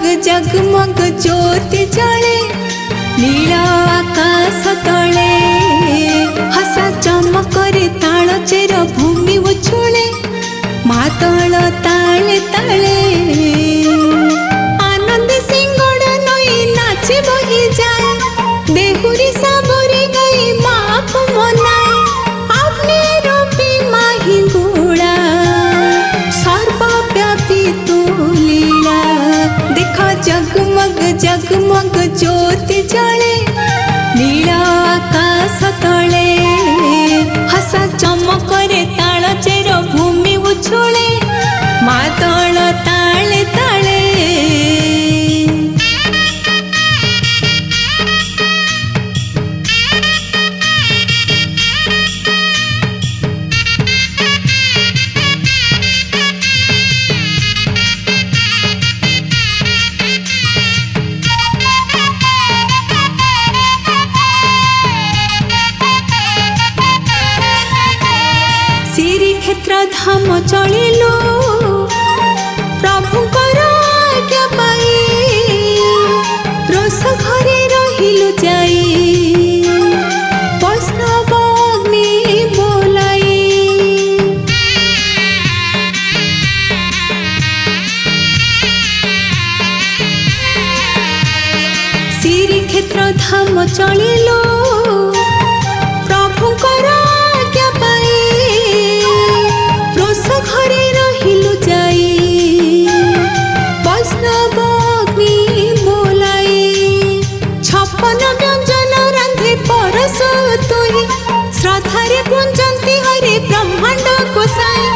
जगमग ज्योति जले नील आकाश तले हसा चमकरे ताल चेर भूमि उछुले मातल ताले ताले आनंद सिंगड़ नई नाचे बही जाए देहुरी साबरी गई माँ को मनाए अपने रूपी माही गुड़ा सर्वव्यापी तू लीला देखो जगमग जगमग ज्योति जले नील आकाश तले हसा चमकरे ताल चेर भूमि उछुले मातल ताले ताले श्रीक्षेत्र धाम चलिलु प्रभुकर आज्ञा पाई रोष घरे रहिलु जाई वैष्णव अग्नि बोलाई श्रीक्षेत्र धाम चलिलु प्रभुकर आज्ञा पाई घरे रहिलु जाई वैष्णव अग्नि बोलाई 56 व्यंजन रांधे परस तुही श्रद्धारे पूजंती हरे ब्रह्मांड गोसाई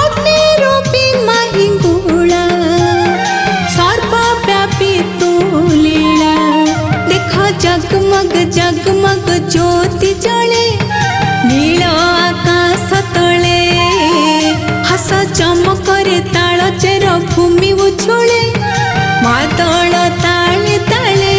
अग्नि रूपी माही गुड़ा सर्वव्यापी तू लीला देख जगमग जगमग ज्योति जले नील आकाश तले हसा चमकरे ताल चेर भूमि उछुले मातल ताले ताले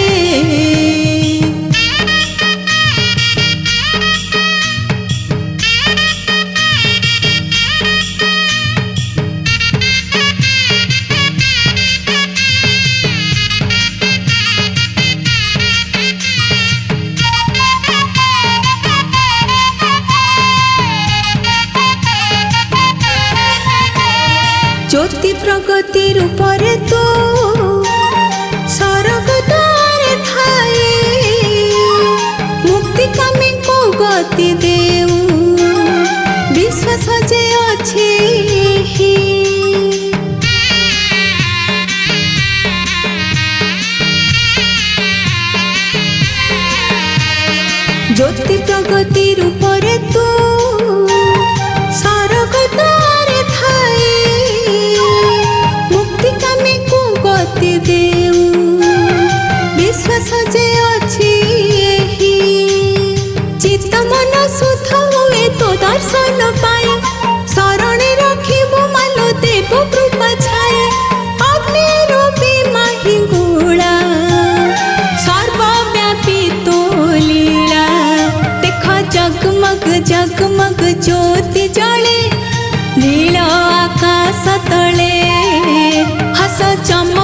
ज्योति प्रगति रूपरे तू सरग द्वारे थाए मुक्ति कामी को गति देऊ विश्वास जे अच्छे ज्योति प्रगति रूपरे तू सरग द्वारे थाए मुक्ति कामी को गति देऊ विश्वास जे अच्छी चित्त मन शुद्ध हुए तो दर्शन पाए शरणे रखिबो मालो देव कृपा छाए अग्नि रूपी माही गुड़ा सर्वव्यापी तो लीला देख जगमग जगमग ज्योति जले नील आकाश तले हस चम